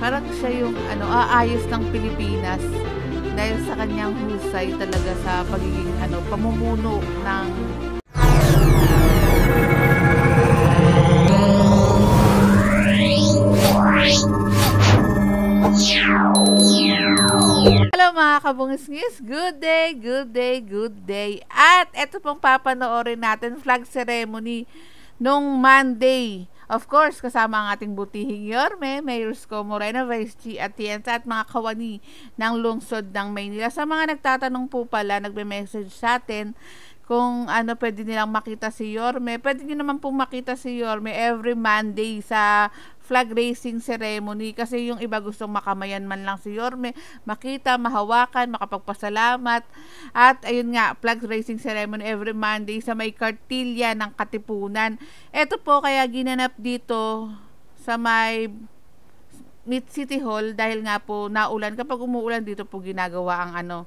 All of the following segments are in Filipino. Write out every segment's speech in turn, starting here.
Parang siya yung aayos ng Pilipinas dahil sa kanyang husay talaga sa pagiging pamumuno ng Hello mga kabungis-ngis, good day, good day, good day. At eto pong papanoorin natin, flag ceremony nung Monday. Of course, kasama ang ating butihing Yorme, Mayor Isko Moreno, Vice G Atienza at mga kawani ng lungsod ng Maynila. Sa mga nagtatanong po pala, nagme-message sa atin kung pwede nilang makita si Yorme. Pwede nyo naman pong makita si Yorme every Monday sa flag raising ceremony kasi yung iba gustong makamayan man lang si Yorme, makita, mahawakan, makapagpasalamat. At ayun nga, flag raising ceremony every Monday sa may kartilya ng Katipunan. Ito po kaya ginanap dito sa may Mid City Hall dahil nga po naulan. Kapag umuulan dito po ginagawa ang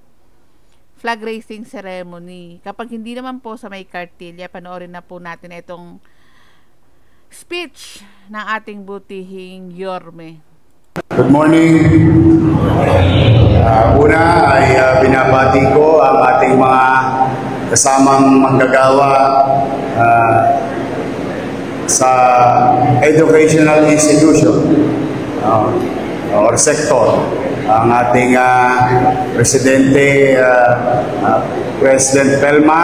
flag raising ceremony. Kapag hindi naman po sa may kartilya, panoorin na po natin itong speech ng ating butihing Yorme. Good morning. Una ay binabati ko ang ating mga kasamang manggagawa sa educational institution or sector. Ang ating Presidente, President Pelma,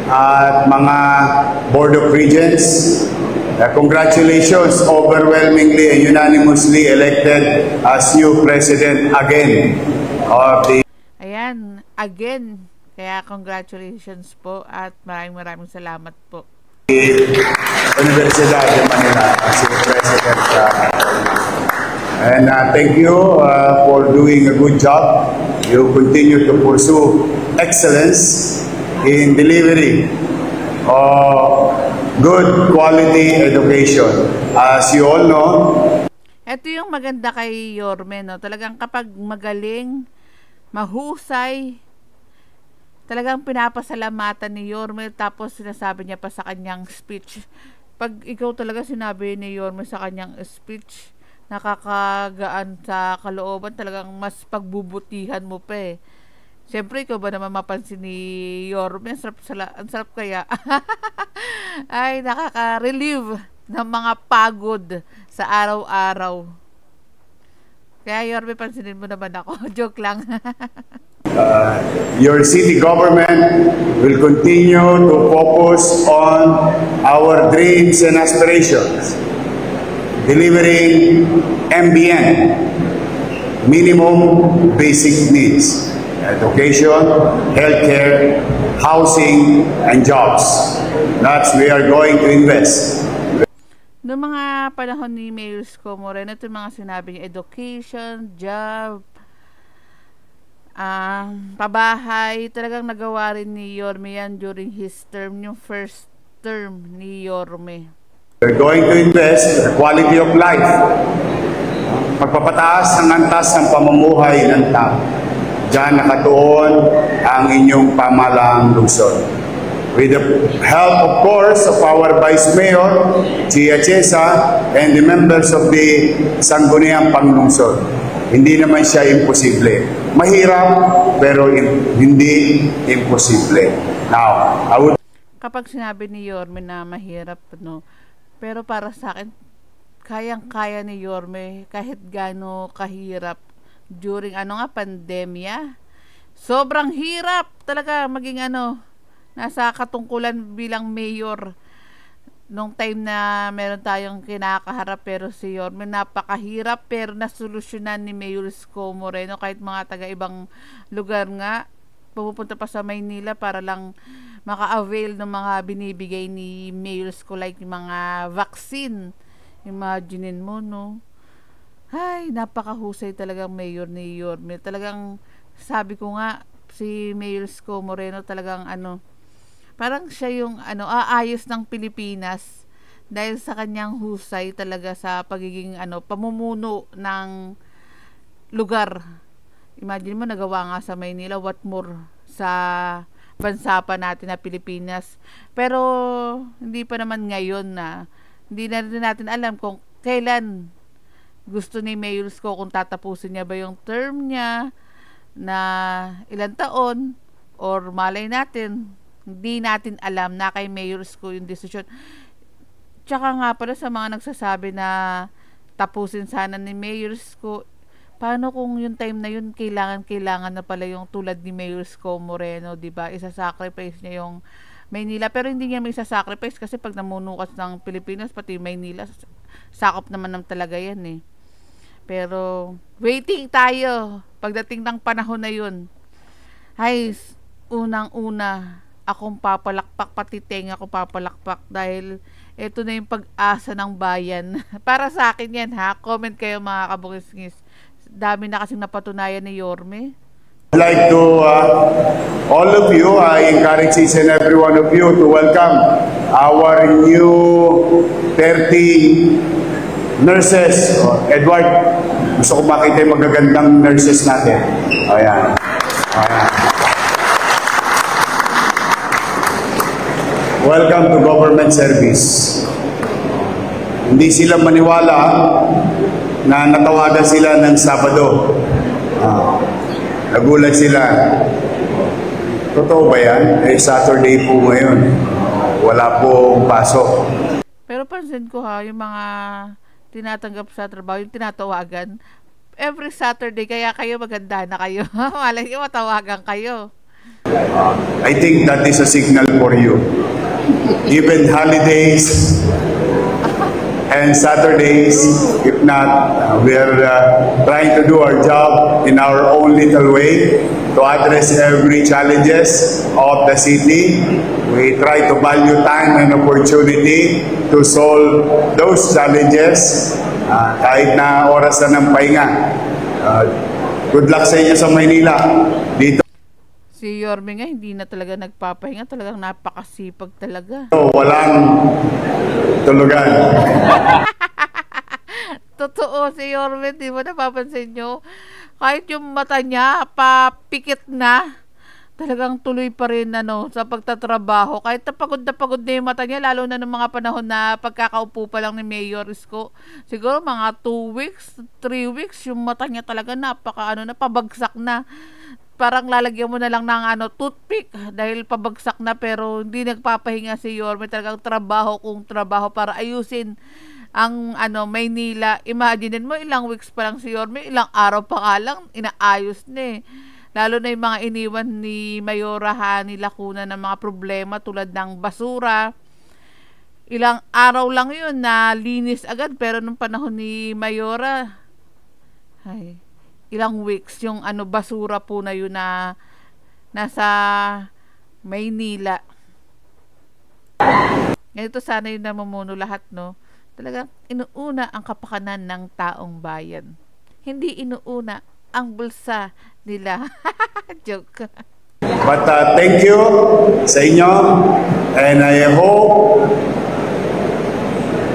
at mga Board of Regents. Congratulations, overwhelmingly and unanimously elected as new President again of the... Ayan, again. Kaya congratulations po at maraming salamat po. Universidad de Manila, si President. And thank you for doing a good job. You continue to pursue excellence in delivery of good quality education. As you all know, ito yung maganda kay Yorme, no? Talagang kapag magaling, mahusay, talagang pinapasalamatan ni Yorme, tapos sinasabi niya pa sa kanyang speech. Pag ikaw talaga sinabi ni Yorme sa kanyang speech, nakakagaan sa kalooban, talagang mas pagbubutihan mo pa eh. Siyempre, ikaw ba naman mapansin ni Yorme? Ang sarap kaya. Ay, nakaka-relieve ng mga pagod sa araw-araw. Kaya Yorme, pansinin mo naman ako. Joke lang. your city government will continue to focus on our dreams and aspirations, delivering MBN, minimum basic needs. Education, healthcare, housing, and jobs. That's we are going to invest. Noong mga panahon ni Mayor Isko Moreno, ito mga sinabi niya, education, job, pabahay, talagang nagawa rin ni Yorme yan during his term, yung first term ni Yorme. We're going to invest in the quality of life. Pagpapataas ng antas ng pamumuhay ng tao. Diyan nakatuon ang inyong pamahalaang lungsod. With the help, of course, of our Vice Mayor, Gia Chesa, and the members of the Sangguniang Panglungsod. Hindi naman siya imposible. Mahirap, pero hindi imposible. Now, I would... Kapag sinabi ni Yorme na mahirap, no? Pero para sa akin, kayang-kaya ni Yorme kahit gaano kahirap during pandemya. Sobrang hirap talaga maging nasa katungkulan bilang mayor nung time na meron tayong kinakaharap, pero si Yorme napakahirap pero nasolusyonan ni Mayor Isko Moreno kahit mga taga-ibang lugar nga pupunta pa sa Maynila para lang maka-avail ng mga binibigay ni Mayor Isko, like yung mga vaccine. Imaginin mo, no? Ay, napakahusay talagang mayor ni Yorme. Talagang sabi ko nga, si Mayor Isko Moreno talagang parang siya yung aayos ng Pilipinas dahil sa kanyang husay talaga sa pagiging pamumuno ng lugar. Imagine mo, nagawa nga sa Maynila, what more sa bansa pa natin na Pilipinas. Pero hindi pa naman ngayon na hindi na rin natin alam kung kailan gusto ni Mayor Isko kung tatapusin niya ba yung term niya na ilang taon, or malay natin, hindi natin alam na kay Mayor Isko yung desisyon. Tsaka nga pala sa mga nagsasabi na tapusin sana ni Mayor Isko, paano kung yung time na yun kailangan na pala yung tulad ni Mayor Isko Moreno, 'di ba? Isa-sacrifice niya yung Maynila, pero hindi niya may isa-sacrifice kasi pag namunukas ng Pilipinas pati Maynila sakop naman ng talaga yan eh. Pero waiting tayo pagdating ng panahon na yun. Ay, unang-una akong papalakpak, pati tenga ko papalakpak dahil ito na yung pag-asa ng bayan. Para sa akin yan ha. Comment kayo mga kabukis-ngis. Dami na kasing napatunayan ni Yorme. I'd like to, all of you, I encourage each and every one of you to welcome our new 30 nurses. Edward, gusto ko makita yung magagandang nurses natin. Ayan. Ayan. Welcome to government service. Hindi sila maniwala na natawagan sila ng Sabado. Nagulat sila. Totoo ba yan? Eh, Saturday po ngayon. Wala pong pasok. Pero pansin ko ha, yung mga tinatanggap sa trabaho, yung tinatawagan, every Saturday, kaya kayo maganda na kayo. Malay nyo, matawagan kayo. I think that is a signal for you. Even holidays and Saturdays, if not, we are trying to do our job in our own little way to address every challenges of the city. We try to value time and opportunity to solve those challenges kahit na oras na ng pahinga. Good luck sa inyo sa Maynila. Dito Si Yorme nga, hindi na talaga nagpapahinga. Talagang napakasipag talaga. walang tulugan. Totoo, si Yorme, di ba napapansin nyo? Kahit yung mata niya, papikit na. Talagang tuloy pa rin sa pagtatrabaho. Kahit na pagod na yung mata niya, lalo na ng mga panahon na pagkakaupo pa lang ni Mayor Isko. Siguro mga 2 weeks, 3 weeks, yung mata niya talaga pabagsak na. Parang lalagyan mo na lang ng toothpick dahil pabagsak na, pero hindi nagpapahinga si Yorme. Talagang trabaho kung trabaho para ayusin ang Maynila. Imagine mo, ilang weeks pa lang si Yorme, ilang araw pa nga lang, inaayos na eh. Lalo na yung mga iniwan ni Mayora Hani Lacuna ng mga problema tulad ng basura. Ilang araw lang yun na linis agad, pero nung panahon ni Mayora, ilang weeks yung basura po na yun na nasa Maynila. Ganito sana yung namumuno lahat, no? Talagang inuuna ang kapakanan ng taong bayan. Hindi inuuna ang bulsa nila. Joke. But thank you sa inyo, and I hope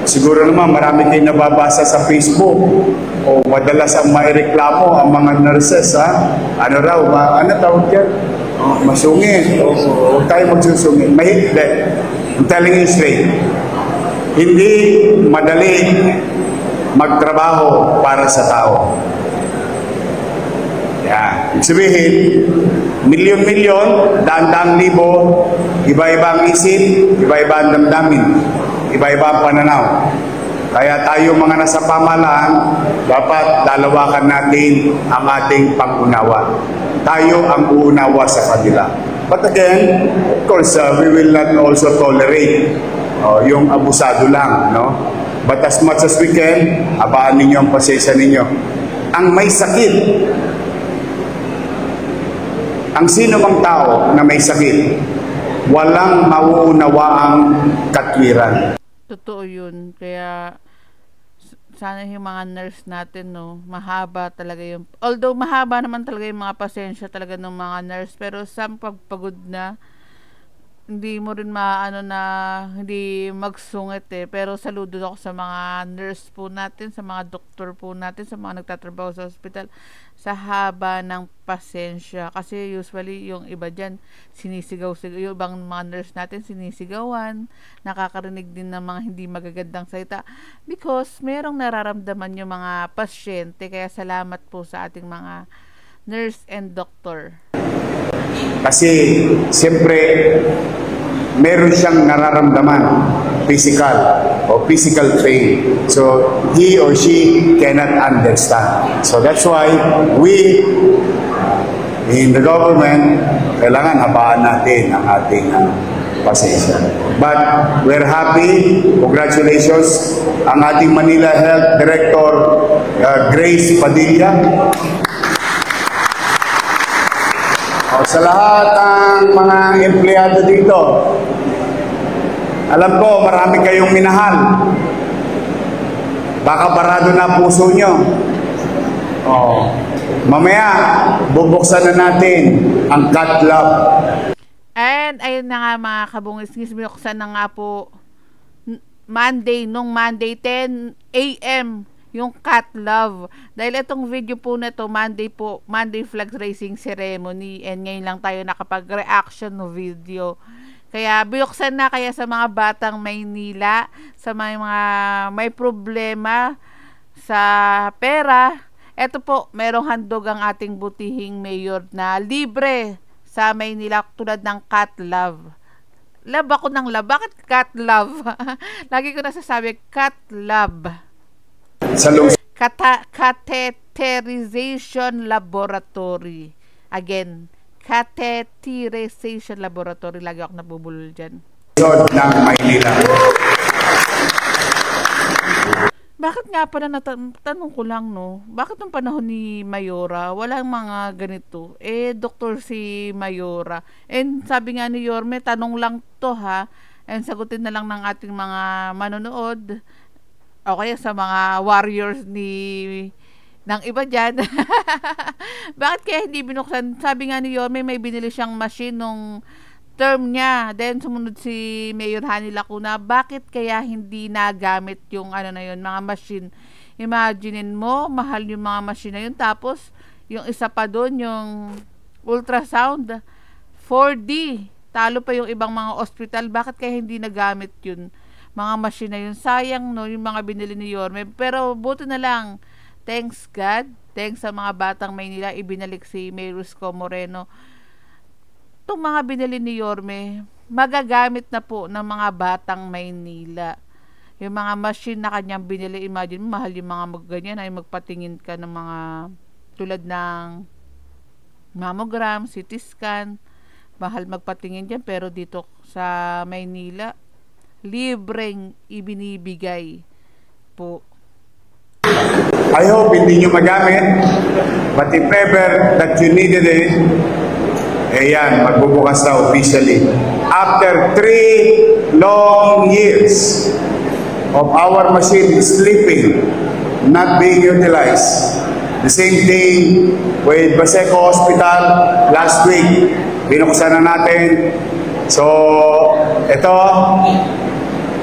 siguro naman marami kayong nababasa sa Facebook o madalas ang maireklamo ang mga nurses ano tawag yan? Masungit. Huwag tayo magsusungit. I'm telling you straight. Hindi madali magtrabaho para sa tao. Ibig sabihin, milyon-milyon, daan-daang libo, iba-iba ang isip, iba-iba ang damdamin, iba-iba ang pananaw. Kaya tayo mga nasa pamahalaan, dapat lalawakan natin ang ating pag-unawa. Tayo ang uunawa sa kanila. But again, of course, we will not also tolerate yung abusado lang, no? But as much as we can, abaan ninyo ang pasensya ninyo. Ang may sakit, ang sino mang tao na may sakit, walang mauunawaang katwiran. Totoo yun. Kaya sana yung mga nurse natin, mahaba talaga yung, although mahaba naman talaga yung mga pasensya talaga ng mga nurse, pero some pagpagod na, hindi mo rin maano na hindi magsungit eh. Pero saludo ako sa mga nurse po natin, sa mga doktor po natin, sa mga nagtatrabaho sa hospital sa haba ng pasensya. Kasi usually yung iba dyan sinisigaw-sigaw, yung ibang mga nurse natin sinisigawan, nakakarinig din ng mga hindi magagandang salita because merong nararamdaman yung mga pasyente. Kaya salamat po sa ating mga nurse and doctor. Kasi siyempre meron siyang nararamdaman, physical o physical pain. So he or she cannot understand. So that's why we in the government kailangan habaan natin ang ating pasensya. But we're happy, congratulations ang ating Manila Health Director Grace Padilla. Sa lahat ng mga empleyado dito, alam ko marami kayong minahal. Baka barado na puso nyo. Mamaya, bubuksan na natin ang cat lab. And ayun na nga mga kabungis-ngis, binuksan na nga po Monday 10 a.m. yung cat love. Dahil itong video po na to, Monday flag raising ceremony, and ngayon lang tayo nakapag-reaction no video. Kaya buksan na kaya sa mga batang Maynila, sa mga may problema sa pera. Ito po, merong handog ang ating butihing mayor na libre sa Maynila tulad ng cat love. Love ako ng love. Bakit cat love? Lagi ko nasasabi, cat love. Catheterization Laboratory. Again, Catheterization Laboratory. Lagi ako nabubulol dyan. Ng Maynila. Bakit nga pala tanong ko lang no, bakit nung panahon ni Mayora walang mga ganito? Doktor si Mayora. And sabi nga ni Yorme, tanong lang to ha. And sagutin na lang ng ating mga manonood. O kaya sa mga warriors ng iba dyan. Bakit kaya hindi binuksan? Sabi nga ni Yorme, may binili siyang machine nung term niya. Then sumunod si Mayor Hani Lacuna. Bakit kaya hindi nagamit yung mga machine? Imaginein mo, mahal yung mga machine na yun. Tapos yung isa pa doon, yung ultrasound 4D. Talo pa yung ibang mga hospital. Bakit kaya hindi nagamit yun? Mga machine na yun. Sayang no, yung mga binili ni Yorme. Pero buti na lang. Thanks God. Thanks sa mga batang Maynila. Ibinalik si Mayor Isko Moreno. Itong mga binili ni Yorme, magagamit na po ng mga batang Maynila. Yung mga machine na kanyang binili, imagine, mahal yung mga ganyan ay magpatingin ka ng mga tulad ng mammogram, CT scan. Mahal magpatingin dyan. Pero dito sa Maynila, libreng ibinibigay po. I hope hindi nyo magamit, but if ever that you needed it, ayan, magbubukas na officially. After 3 long years of our machine sleeping, not being utilized. The same thing with Baseco Hospital last week. Binuksan na natin. So, ito,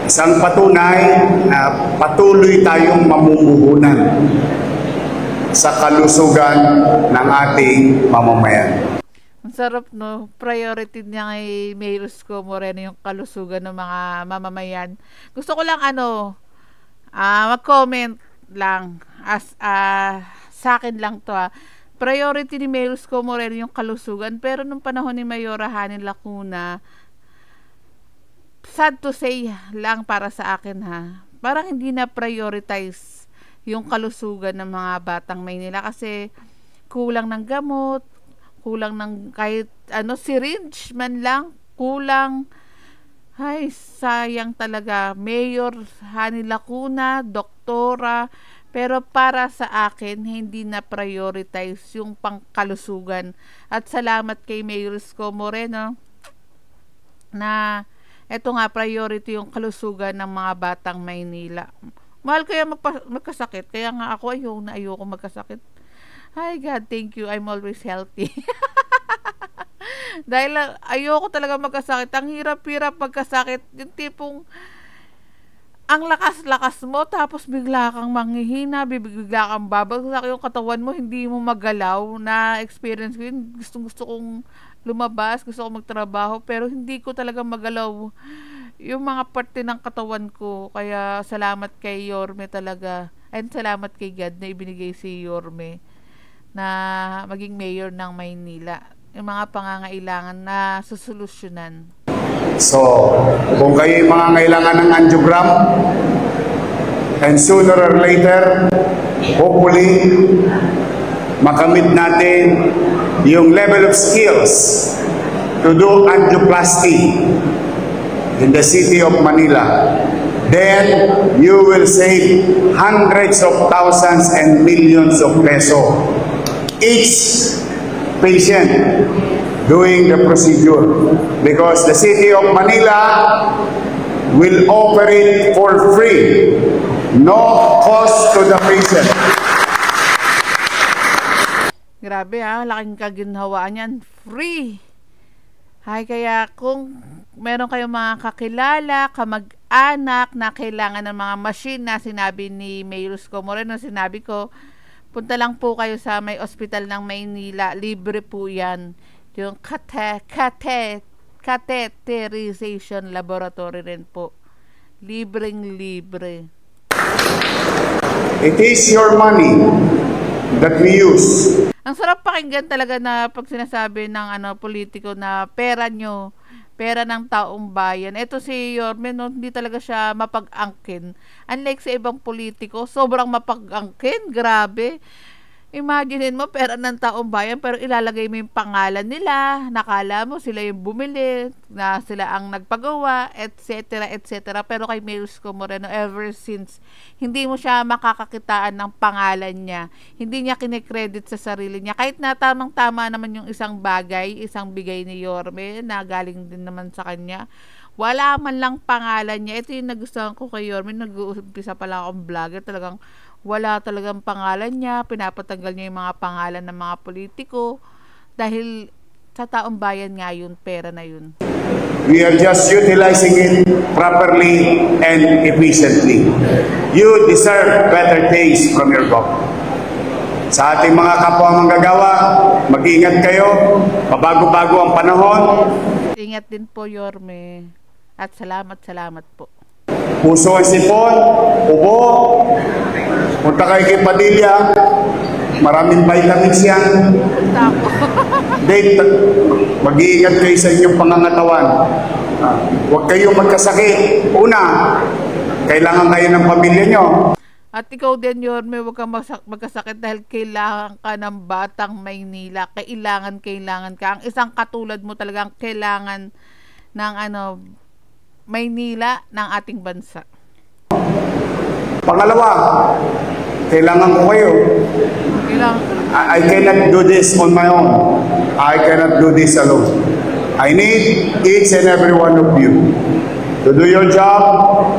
isang patunay na patuloy tayong mamumuhunan sa kalusugan ng ating mamamayan. Ang sarap no, priority niya kay Mayor Isko Moreno yung kalusugan ng mga mamamayan. Gusto ko lang mag-comment lang sa akin lang to Priority ni Mayor Isko Moreno yung kalusugan, pero nung panahon ni Mayora Hani Lacuna, sad to say lang para sa akin parang hindi na prioritize yung kalusugan ng mga batang Maynila kasi kulang ng gamot, kulang ng kahit syringe man lang, kulang. Ay, sayang talaga. Mayor Hani Lacuna, doktora, pero para sa akin, hindi na prioritize yung pangkalusugan. At salamat kay Mayor Isko Moreno na eto nga, priority yung kalusugan ng mga batang Maynila. Mahal kaya magkasakit. Kaya nga ako ayoko magkasakit. Hi God, thank you. I'm always healthy. Dahil ayoko talaga magkasakit. Ang hirap-hirap magkasakit. Yung tipong ang lakas-lakas mo tapos bigla kang manghihina, bigla kang babagsak yung katawan mo, hindi mo magalaw. Na experience ko yun. Gusto kong lumabas, gusto kong magtrabaho, pero hindi ko talaga magalaw yung mga parte ng katawan ko. Kaya salamat kay Yorme talaga. And salamat kay God na ibinigay si Yorme na maging mayor ng Maynila. Yung mga pangangailangan na susolusyonan. So, kung kayo yung mga kailangan ng angiogram, and sooner or later, hopefully, makamit natin yung level of skills to do angioplasty in the city of Manila, then you will save hundreds of thousands and millions of pesos each patient doing the procedure, because the city of Manila will offer it for free, no cost to the patient. Grabe laking kaginhawaan yan. Free! Kaya kung meron kayong mga kakilala, kamag-anak na kailangan ng mga machine na sinabi ni Mayor Isko Moreno, sinabi ko, punta lang po kayo sa may ospital ng Maynila. Libre po yan. Yung catheterization laboratory rin po. Libreng-libre. It is your money that we use. Ang sarap pakinggan talaga na pag sinasabi ng politiko na pera nyo, pera ng taong bayan. Ito si Yorme, hindi talaga siya mapag-angkin. Unlike sa ibang politiko, sobrang mapag-angkin. Grabe. Imaginin mo, pera ng taong bayan, pero ilalagay mo yung pangalan nila, nakala mo sila yung bumili, na sila ang nagpagawa, etc. etc. Pero kay Mayor Isko Moreno, ever since, hindi mo siya makakakitaan ng pangalan niya. Hindi niya kinikredit sa sarili niya. Kahit na tamang-tama naman yung isang bagay, isang bigay ni Yorme, na galing din naman sa kanya, wala man lang pangalan niya. Ito yung nagustuhan ko kay Yorme, nag-uumpisa pala akong vlogger, talagang wala talagang pangalan niya, pinapatanggal niya yung mga pangalan ng mga politiko dahil sa taong bayan nga yun, pera na yun. We are just utilizing it properly and efficiently. You deserve better days from your government. Sa ating mga kapwa manggagawa, mag-ingat kayo, pabago-bago ang panahon. Ingat din po, Yorme, at salamat po. Puso ang sipon, ubo, punta kayo kay Padilla, maraming vitamins yan. Date, mag-iingat kayo sa inyong pangangatawan. Huwag kayong magkasakit. Una, kailangan kayo ng pamilya nyo. At ikaw din, Yorme, huwag kang magkasakit dahil kailangan ka ng batang Maynila. Kailangan ka. Ang isang katulad mo talagang kailangan ng Maynila ng ating bansa. Pangalawa, kailangan ko kayo. I cannot do this on my own. I cannot do this alone. I need each and every one of you to do your job,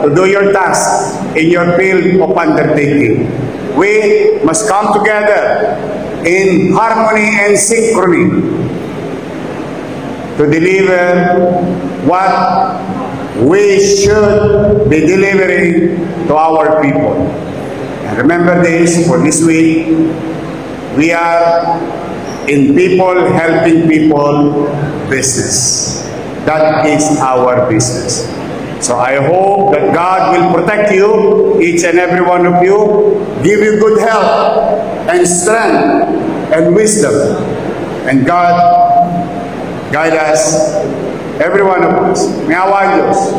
to do your task in your field of undertaking. We must come together in harmony and synchrony to deliver what we should be delivering to our people. And remember this, for this week, we are in people helping people business. That is our business. So I hope that God will protect you, each and every one of you, give you good health and strength and wisdom. And God guide us, every one of us. May awa Diyos,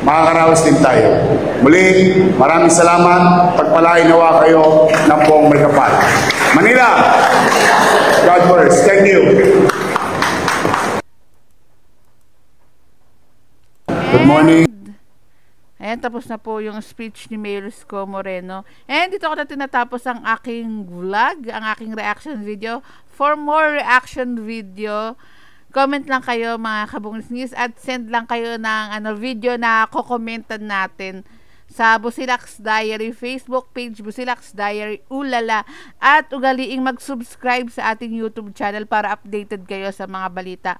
makakaraos din tayo. Muli, maraming salamat. Pagpalain nawa kayo ng buong may kapal. Manila, God bless. Thank you. Good morning. Ayan, tapos na po yung speech ni Mayor Isko Moreno. And dito ko na tinatapos ang aking vlog, ang aking reaction video. For more reaction video, comment lang kayo mga kabungis at send lang kayo ng video na kokomentan natin sa Busilaks Diary Facebook page, Busilaks Diary, ulala, at ugaliing mag-subscribe sa ating YouTube channel para updated kayo sa mga balita.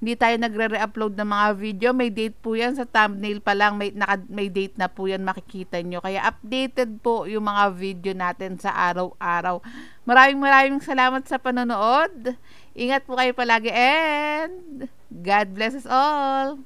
Hindi tayo nagre-re-upload ng mga video. May date po yan sa thumbnail pa lang. May date na po yan, makikita nyo. Kaya updated po yung mga video natin sa araw-araw. Maraming salamat sa panonood. Ingat po kayo palagi and God bless us all.